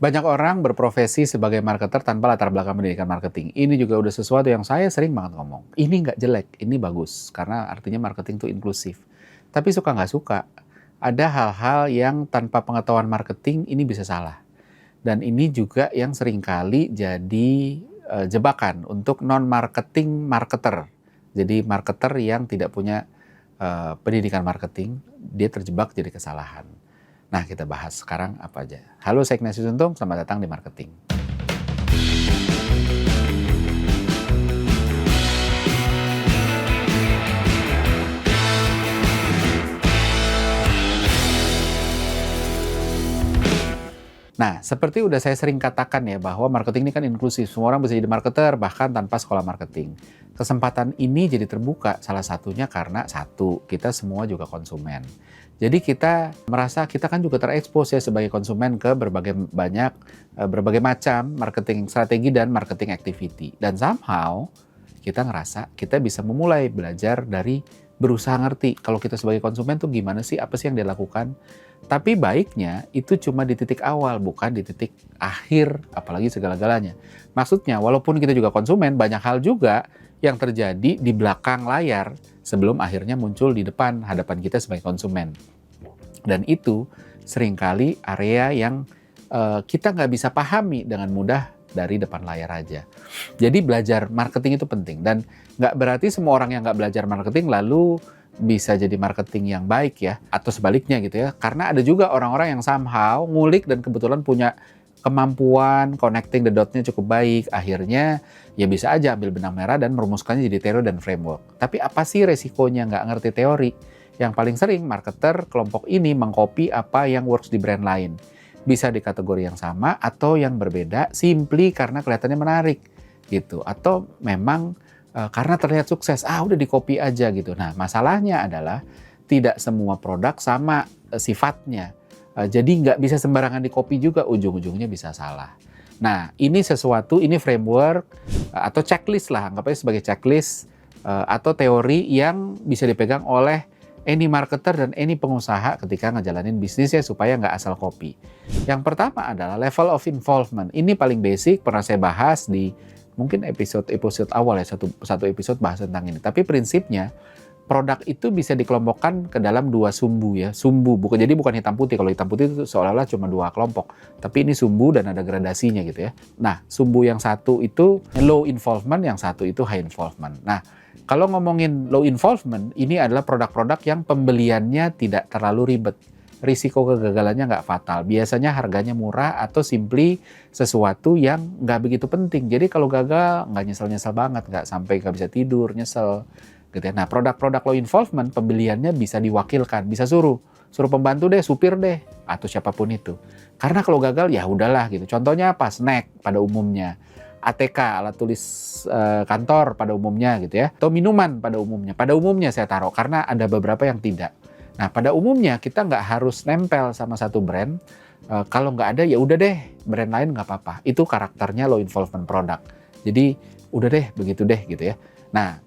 Banyak orang berprofesi sebagai marketer tanpa latar belakang pendidikan marketing. Ini juga udah sesuatu yang saya sering banget ngomong. Ini nggak jelek, ini bagus. Karena artinya marketing itu inklusif. Tapi suka nggak suka, ada hal-hal yang tanpa pengetahuan marketing ini bisa salah. Dan ini juga yang seringkali jadi jebakan untuk non-marketing marketer. Jadi marketer yang tidak punya pendidikan marketing, dia terjebak jadi kesalahan. Nah, kita bahas sekarang apa aja. Halo, saya Ignatius Untung, selamat datang di Marketing. Nah, seperti udah saya sering katakan ya, bahwa marketing ini kan inklusif. Semua orang bisa jadi marketer, bahkan tanpa sekolah marketing. Kesempatan ini jadi terbuka, salah satunya karena satu, kita semua juga konsumen. Jadi kita merasa kita kan juga terekspos ya sebagai konsumen ke berbagai macam marketing strategi dan marketing activity. Dan somehow kita ngerasa kita bisa memulai belajar dari berusaha ngerti kalau kita sebagai konsumen tuh gimana sih, apa sih yang dia lakukan. Tapi baiknya itu cuma di titik awal, bukan di titik akhir, apalagi segala-galanya. Maksudnya walaupun kita juga konsumen, banyak hal juga yang terjadi di belakang layar sebelum akhirnya muncul di hadapan kita sebagai konsumen. Dan itu seringkali area yang kita nggak bisa pahami dengan mudah dari depan layar aja. Jadi belajar marketing itu penting. Dan nggak berarti semua orang yang nggak belajar marketing lalu bisa jadi marketing yang baik ya. Atau sebaliknya gitu ya. Karena ada juga orang-orang yang somehow ngulik dan kebetulan punya kemampuan connecting the dot-nya cukup baik. Akhirnya ya bisa aja ambil benang merah dan merumuskannya jadi teori dan framework. Tapi apa sih resikonya nggak ngerti teori? Yang paling sering marketer kelompok ini mengcopy apa yang works di brand lain. Bisa di kategori yang sama atau yang berbeda simply karena kelihatannya menarik gitu. Atau memang karena terlihat sukses, udah di copy aja gitu. Nah, masalahnya adalah tidak semua produk sama sifatnya. Jadi nggak bisa sembarangan di copy juga, ujung-ujungnya bisa salah. Nah, ini framework atau checklist lah, anggap aja sebagai checklist atau teori yang bisa dipegang oleh any marketer dan any pengusaha ketika ngejalanin bisnisnya supaya nggak asal copy. Yang pertama adalah level of involvement. Ini paling basic, pernah saya bahas di mungkin episode awal ya, satu episode bahas tentang ini. Tapi prinsipnya produk itu bisa dikelompokkan ke dalam dua sumbu ya. Sumbu, jadi bukan hitam putih. Kalau hitam putih itu seolah-olah cuma dua kelompok. Tapi ini sumbu dan ada gradasinya gitu ya. Nah, sumbu yang satu itu low involvement, yang satu itu high involvement. Nah, kalau ngomongin low involvement, ini adalah produk-produk yang pembeliannya tidak terlalu ribet. Risiko kegagalannya nggak fatal. Biasanya harganya murah atau simply sesuatu yang nggak begitu penting. Jadi kalau gagal nggak nyesel-nyesel banget, nggak sampai nggak bisa tidur, nyesel. Gitu ya. Nah, produk-produk low involvement, pembeliannya bisa diwakilkan, bisa suruh pembantu deh, supir deh, atau siapapun itu. Karena kalau gagal ya udahlah gitu. Contohnya apa? Snack pada umumnya. ATK, alat tulis kantor pada umumnya gitu ya, atau minuman pada umumnya. Pada umumnya saya taruh, karena ada beberapa yang tidak. Nah, pada umumnya kita nggak harus nempel sama satu brand. Kalau nggak ada ya udah deh, brand lain nggak apa-apa. Itu karakternya low involvement product. Jadi udah deh, begitu deh gitu ya. Nah,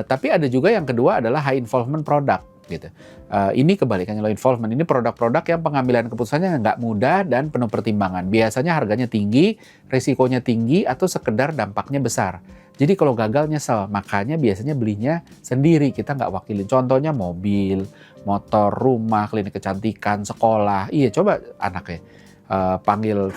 tapi ada juga yang kedua adalah high involvement product. Gitu. Ini kebalikannya low involvement. Ini produk-produk yang pengambilan keputusannya nggak mudah dan penuh pertimbangan. Biasanya harganya tinggi, risikonya tinggi, atau sekedar dampaknya besar. Jadi kalau gagal nyesel, makanya biasanya belinya sendiri, kita nggak wakilin. Contohnya mobil, motor, rumah, klinik kecantikan, sekolah. Iya, coba anaknya panggil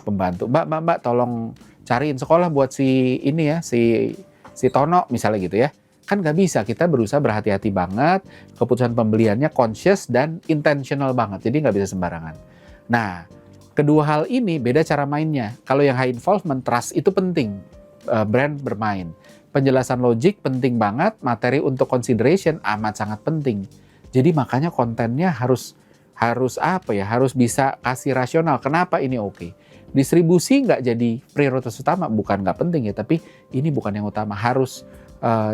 pembantu, Mbak, tolong cariin sekolah buat si ini ya, si Tono misalnya gitu ya. Kan nggak bisa, kita berusaha berhati-hati banget, keputusan pembeliannya conscious dan intentional banget, jadi nggak bisa sembarangan. Nah, kedua hal ini beda cara mainnya. Kalau yang high involvement, trust itu penting, brand bermain. Penjelasan logik penting banget, materi untuk consideration amat sangat penting. Jadi makanya kontennya harus bisa kasih rasional, kenapa ini oke. Distribusi nggak jadi prioritas utama, bukan nggak penting ya, tapi ini bukan yang utama, harus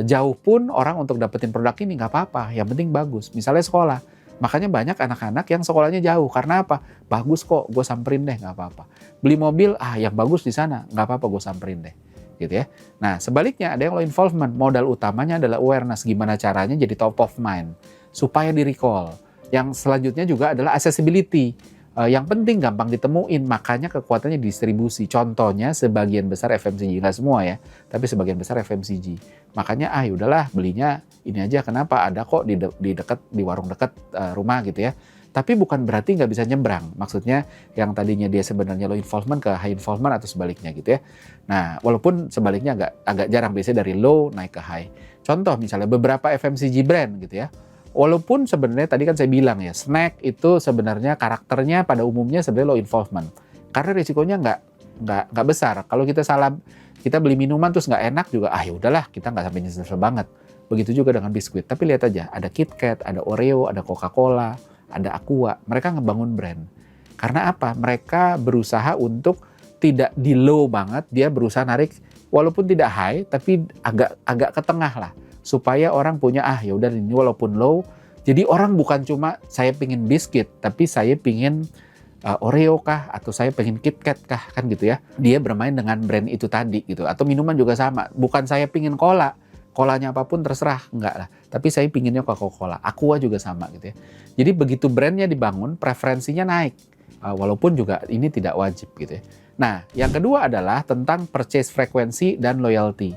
jauh pun orang untuk dapetin produk ini nggak apa-apa, yang penting bagus. Misalnya sekolah, makanya banyak anak-anak yang sekolahnya jauh, karena apa? Bagus kok, gue samperin deh, nggak apa-apa. Beli mobil, yang bagus di sana, nggak apa-apa, gue samperin deh. Gitu ya. Nah, sebaliknya ada yang low involvement, modal utamanya adalah awareness, gimana caranya jadi top of mind, supaya di recall. Yang selanjutnya juga adalah accessibility. Yang penting gampang ditemuin, makanya kekuatannya distribusi. Contohnya sebagian besar FMCG, nggak semua ya, tapi sebagian besar FMCG. Makanya yaudahlah belinya ini aja, kenapa ada kok di warung dekat rumah gitu ya. Tapi bukan berarti nggak bisa nyebrang. Maksudnya yang tadinya dia sebenarnya low involvement ke high involvement atau sebaliknya gitu ya. Nah, walaupun sebaliknya agak jarang, biasanya dari low naik ke high. Contoh misalnya beberapa FMCG brand gitu ya. Walaupun sebenarnya tadi kan saya bilang ya, snack itu sebenarnya karakternya pada umumnya sebenarnya low involvement. Karena risikonya nggak besar. Kalau kita beli minuman terus nggak enak juga, ya udahlah kita nggak sampai nyesel banget. Begitu juga dengan biskuit. Tapi lihat aja, ada KitKat, ada Oreo, ada Coca-Cola, ada Aqua. Mereka ngebangun brand. Karena apa? Mereka berusaha untuk tidak di low banget, dia berusaha narik walaupun tidak high, tapi agak ke tengah lah. Supaya orang punya, ya udah ini walaupun low, jadi orang bukan cuma saya pingin biskuit, tapi saya pingin Oreo kah, atau saya pengen KitKat kah, kan gitu ya. Dia bermain dengan brand itu tadi gitu. Atau minuman juga sama, bukan saya pingin kolanya apapun terserah, enggak lah. Tapi saya pinginnya Coca-Cola, Aqua juga sama gitu ya. Jadi begitu brandnya dibangun, preferensinya naik. Walaupun juga ini tidak wajib gitu ya. Nah, yang kedua adalah tentang purchase frequency dan loyalty.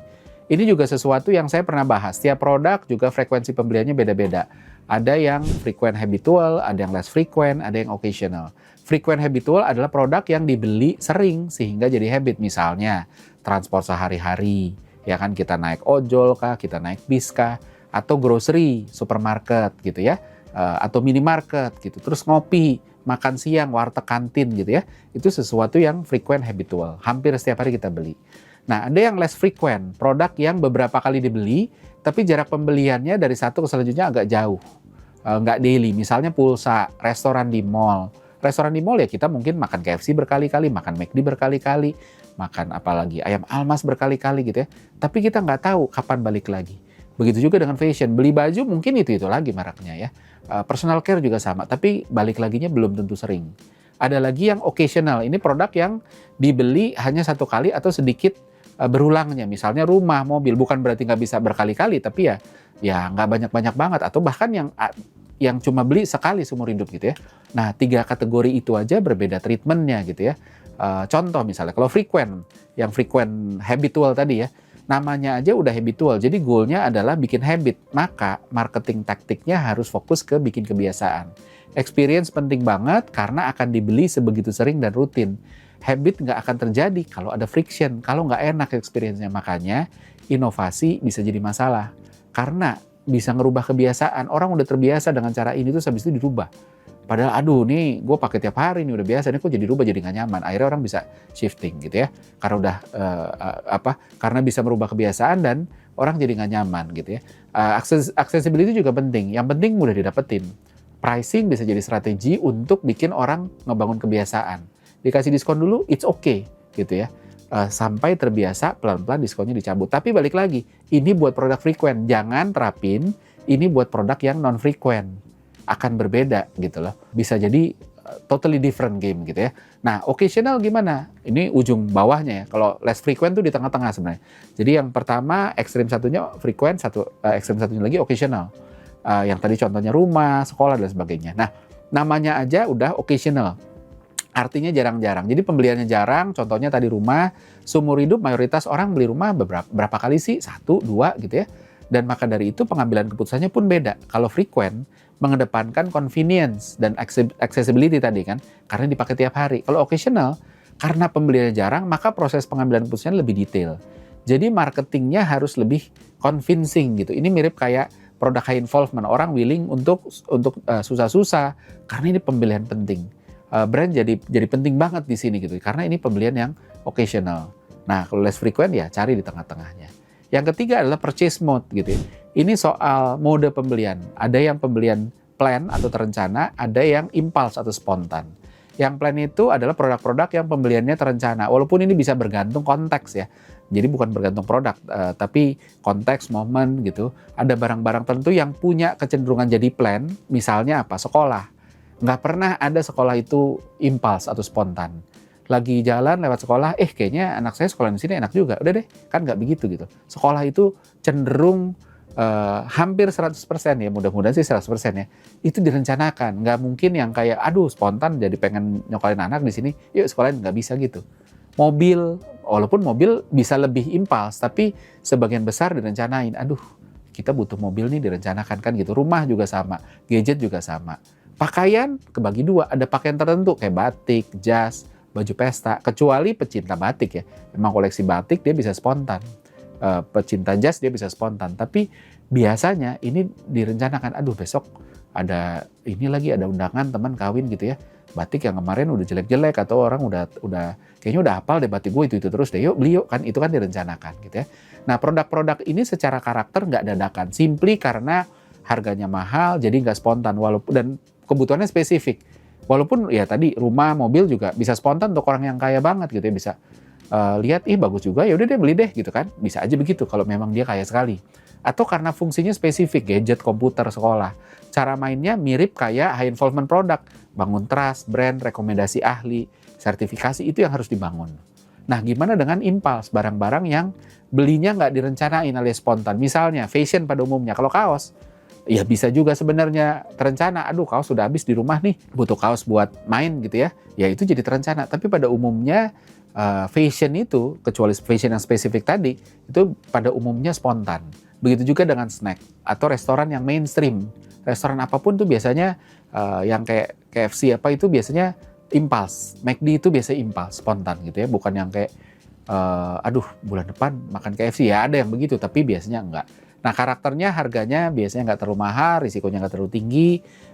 Ini juga sesuatu yang saya pernah bahas. Setiap produk juga frekuensi pembeliannya beda-beda. Ada yang frequent habitual, ada yang less frequent, ada yang occasional. Frequent habitual adalah produk yang dibeli sering sehingga jadi habit. Misalnya, transport sehari-hari. Ya kan, kita naik ojol kah, kita naik bis kah, atau grocery, supermarket gitu ya, atau minimarket gitu. Terus ngopi, makan siang, warteg kantin gitu ya. Itu sesuatu yang frequent habitual, hampir setiap hari kita beli. Nah, ada yang less frequent, produk yang beberapa kali dibeli, tapi jarak pembeliannya dari satu ke selanjutnya agak jauh, nggak daily. Misalnya pulsa, restoran di mall. Restoran di mall ya kita mungkin makan KFC berkali-kali, makan McD berkali-kali, makan apalagi ayam almas berkali-kali gitu ya. Tapi kita nggak tahu kapan balik lagi. Begitu juga dengan fashion, beli baju mungkin itu lagi mereknya ya. Personal care juga sama, tapi balik laginya belum tentu sering. Ada lagi yang occasional, ini produk yang dibeli hanya satu kali atau sedikit berulangnya. Misalnya rumah, mobil, bukan berarti nggak bisa berkali-kali, tapi ya nggak banyak-banyak banget. Atau bahkan yang cuma beli sekali seumur hidup gitu ya. Nah, 3 kategori itu aja berbeda treatmentnya gitu ya. Contoh misalnya kalau yang frequent habitual tadi ya, namanya aja udah habitual, jadi goalnya adalah bikin habit, maka marketing taktiknya harus fokus ke bikin kebiasaan. Experience penting banget karena akan dibeli sebegitu sering dan rutin. Habit nggak akan terjadi kalau ada friction, kalau nggak enak experience-nya. Makanya inovasi bisa jadi masalah karena bisa ngerubah kebiasaan. Orang udah terbiasa dengan cara ini terus habis itu dirubah. Padahal nih gue pakai tiap hari nih udah biasa, nih kok jadi rubah, jadi nggak nyaman. Akhirnya orang bisa shifting gitu ya, karena udah karena bisa merubah kebiasaan dan orang jadi nggak nyaman gitu ya. Accessibility juga penting. Yang penting mudah didapetin. Pricing bisa jadi strategi untuk bikin orang ngebangun kebiasaan. Dikasih diskon dulu, it's okay gitu ya. Sampai terbiasa, pelan-pelan diskonnya dicabut. Tapi balik lagi, ini buat produk frequent. Jangan terapin ini buat produk yang non-frequent. Akan berbeda gitu loh. Bisa jadi totally different game gitu ya. Nah, occasional gimana? Ini ujung bawahnya ya. Kalau less frequent tuh di tengah-tengah sebenarnya. Jadi yang pertama, ekstrim satunya frequent, ekstrim satunya lagi occasional. Yang tadi contohnya rumah, sekolah, dan sebagainya. Nah, namanya aja udah occasional. Artinya jarang-jarang. Jadi pembeliannya jarang, contohnya tadi rumah, seumur hidup mayoritas orang beli rumah berapa kali sih? 1, 2 gitu ya. Dan maka dari itu pengambilan keputusannya pun beda. Kalau frequent, mengedepankan convenience dan accessibility tadi kan, karena dipakai tiap hari. Kalau occasional, karena pembeliannya jarang, maka proses pengambilan keputusannya lebih detail. Jadi marketingnya harus lebih convincing gitu. Ini mirip kayak produk high involvement, orang willing untuk susah-susah karena ini pembelian penting. Brand jadi penting banget di sini gitu, karena ini pembelian yang occasional. Nah, kalau less frequent ya cari di tengah-tengahnya. Yang ketiga adalah purchase mode gitu ya. Ini soal mode pembelian. Ada yang pembelian plan atau terencana, ada yang impulse atau spontan. Yang plan itu adalah produk-produk yang pembeliannya terencana. Walaupun ini bisa bergantung konteks ya. Jadi bukan bergantung produk, tapi konteks, momen gitu. Ada barang-barang tertentu yang punya kecenderungan jadi plan. Misalnya apa? Sekolah. Nggak pernah ada sekolah itu impulse atau spontan. Lagi jalan lewat sekolah, kayaknya anak saya sekolah di sini enak juga. Udah deh, kan nggak begitu gitu. Sekolah itu cenderung hampir 100% ya, mudah-mudahan sih 100% ya, itu direncanakan. Nggak mungkin yang kayak, aduh spontan jadi pengen nyokolin anak di sini, yuk sekolahin, nggak bisa gitu. Mobil, walaupun mobil bisa lebih impuls, tapi sebagian besar direncanain. Aduh, kita butuh mobil nih, direncanakan kan gitu. Rumah juga sama, gadget juga sama. Pakaian kebagi dua, ada pakaian tertentu kayak batik, jas, baju pesta. Kecuali pecinta batik ya, memang koleksi batik dia bisa spontan. Pecinta jas dia bisa spontan, tapi biasanya ini direncanakan. Aduh besok ada ini lagi, ada undangan teman kawin gitu ya, batik yang kemarin udah jelek-jelek atau orang udah kayaknya udah hafal deh batik gue itu terus deh, yuk beli yuk, kan itu kan direncanakan gitu ya. Nah produk-produk ini secara karakter nggak dadakan, simply karena harganya mahal jadi nggak spontan, walaupun dan kebutuhannya spesifik. Walaupun ya tadi rumah, mobil juga bisa spontan untuk orang yang kaya banget gitu ya, bisa lihat ih bagus juga, ya udah deh beli deh gitu kan, bisa aja begitu kalau memang dia kaya sekali. Atau karena fungsinya spesifik, gadget, komputer, sekolah. Cara mainnya mirip kayak high involvement product, bangun trust, brand, rekomendasi ahli, sertifikasi, itu yang harus dibangun. Nah gimana dengan impuls, barang-barang yang belinya nggak direncanain alias spontan. Misalnya fashion pada umumnya, kalau kaos, ya bisa juga sebenarnya terencana. Aduh kaos sudah habis di rumah nih, butuh kaos buat main gitu ya. Ya itu jadi terencana. Tapi pada umumnya fashion itu, kecuali fashion yang spesifik tadi, itu pada umumnya spontan. Begitu juga dengan snack atau restoran yang mainstream. Restoran apapun tuh biasanya yang kayak KFC apa itu biasanya impuls. McD itu biasanya impuls, spontan gitu ya. Bukan yang kayak aduh bulan depan makan KFC, ya ada yang begitu tapi biasanya enggak. Nah karakternya, harganya biasanya nggak terlalu mahal, risikonya nggak terlalu tinggi,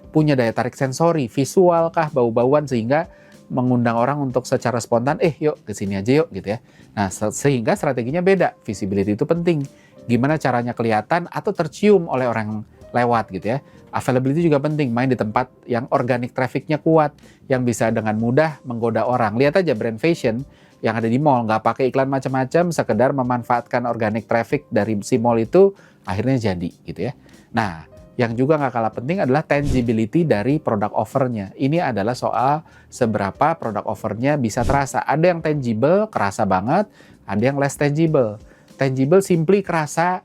punya daya tarik sensori, visual kah, bau-bauan, sehingga mengundang orang untuk secara spontan, yuk kesini aja yuk gitu ya. Nah sehingga strateginya beda, visibility itu penting. Gimana caranya kelihatan atau tercium oleh orang lewat gitu ya. Availability juga penting, main di tempat yang organic traffic-nya kuat, yang bisa dengan mudah menggoda orang. Lihat aja brand fashion yang ada di mall, nggak pakai iklan macam-macam, sekedar memanfaatkan organic traffic dari si mall itu, akhirnya jadi gitu ya. Nah yang juga nggak kalah penting adalah tangibility dari produk offernya. Ini adalah soal seberapa produk offernya bisa terasa. Ada yang tangible, kerasa banget. Ada yang less tangible. Tangible simply kerasa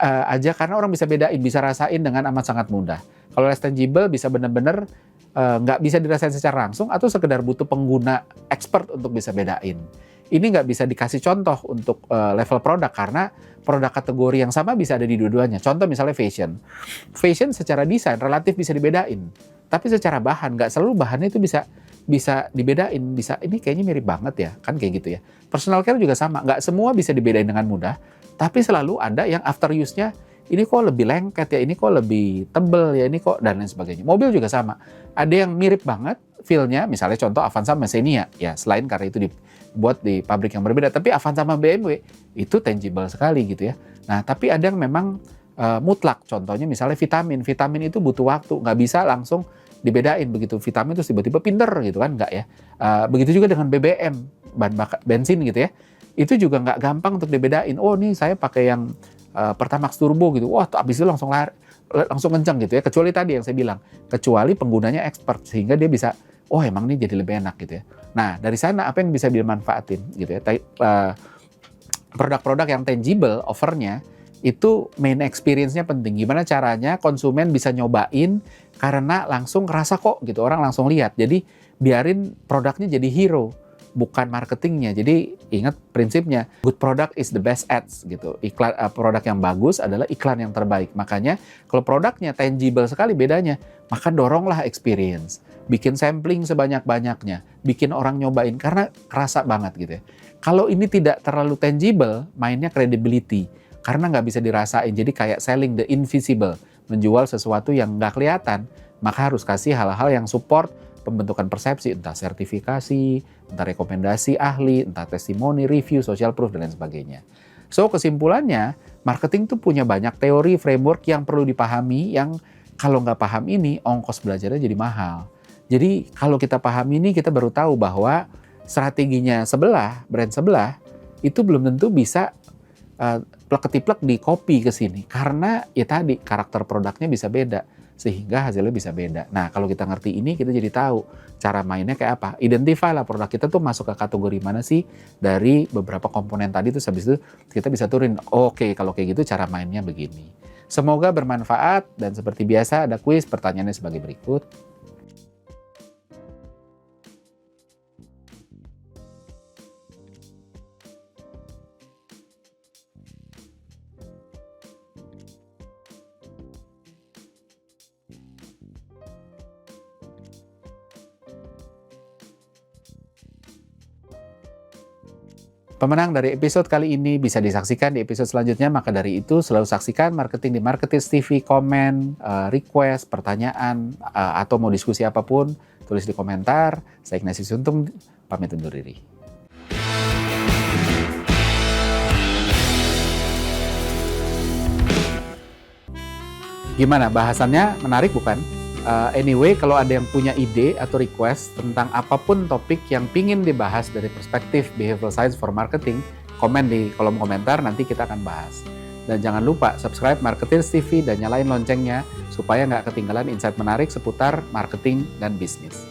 aja karena orang bisa bedain, bisa rasain dengan amat sangat mudah. Kalau less tangible bisa benar-benar nggak bisa dirasain secara langsung atau sekedar butuh pengguna expert untuk bisa bedain. Ini nggak bisa dikasih contoh untuk level produk karena produk kategori yang sama bisa ada di dua-duanya. Contoh misalnya fashion. Fashion secara desain relatif bisa dibedain. Tapi secara bahan, nggak selalu bahannya itu bisa dibedain. Bisa, ini kayaknya mirip banget ya, kan kayak gitu ya. Personal care juga sama, nggak semua bisa dibedain dengan mudah. Tapi selalu ada yang after use-nya, ini kok lebih lengket ya, ini kok lebih tebel ya, ini kok, dan lain sebagainya. Mobil juga sama. Ada yang mirip banget feel-nya, misalnya contoh Avanza sama Xenia. Ya, selain karena itu dibuat di pabrik yang berbeda, tapi Avanza sama BMW itu tangible sekali gitu ya. Nah, tapi ada yang memang mutlak. Contohnya misalnya vitamin. Vitamin itu butuh waktu, nggak bisa langsung dibedain begitu vitamin terus tiba-tiba pinter gitu kan, nggak ya. Begitu juga dengan BBM, bahan bakar bensin gitu ya. Itu juga nggak gampang untuk dibedain. Oh, nih saya pakai yang Pertamax Turbo gitu. Wah, habis itu langsung langsung kencang gitu ya. Kecuali tadi yang saya bilang, kecuali penggunanya expert sehingga dia bisa, oh emang ini jadi lebih enak gitu ya. Nah, dari sana apa yang bisa dimanfaatin gitu ya. Produk-produk yang tangible offernya itu main experience-nya penting. Gimana caranya konsumen bisa nyobain karena langsung ngerasa kok gitu, orang langsung lihat. Jadi biarin produknya jadi hero, bukan marketingnya. Jadi ingat prinsipnya, good product is the best ads gitu. Iklan produk yang bagus adalah iklan yang terbaik. Makanya kalau produknya tangible sekali bedanya, maka doronglah experience. Bikin sampling sebanyak-banyaknya, bikin orang nyobain karena kerasa banget gitu ya. Kalau ini tidak terlalu tangible, mainnya credibility. Karena nggak bisa dirasain, jadi kayak selling the invisible, menjual sesuatu yang nggak kelihatan, maka harus kasih hal-hal yang support pembentukan persepsi, entah sertifikasi, entah rekomendasi ahli, entah testimoni, review, social proof, dan lain sebagainya. So kesimpulannya, marketing tuh punya banyak teori, framework yang perlu dipahami, yang kalau nggak paham ini, ongkos belajarnya jadi mahal. Jadi kalau kita paham ini, kita baru tahu bahwa strateginya sebelah, brand sebelah, itu belum tentu bisa plek-ketiplek di copy ke sini. Karena ya tadi, karakter produknya bisa beda. Sehingga hasilnya bisa beda. Nah, kalau kita ngerti ini, kita jadi tahu cara mainnya kayak apa. Identify lah produk kita tuh masuk ke kategori mana sih dari beberapa komponen tadi, terus habis itu kita bisa turunin. Oke, kalau kayak gitu cara mainnya begini. Semoga bermanfaat dan seperti biasa ada kuis, pertanyaannya sebagai berikut. Pemenang dari episode kali ini bisa disaksikan di episode selanjutnya, maka dari itu selalu saksikan Marketing di Marketips TV, komen, request, pertanyaan, atau mau diskusi apapun, tulis di komentar. Saya Ignatius Untung, pamit undur diri. Gimana, bahasannya menarik bukan? Anyway, kalau ada yang punya ide atau request tentang apapun topik yang pingin dibahas dari perspektif Behavioral Science for Marketing, komen di kolom komentar, nanti kita akan bahas. Dan jangan lupa subscribe Marketips TV dan nyalain loncengnya supaya nggak ketinggalan insight menarik seputar marketing dan bisnis.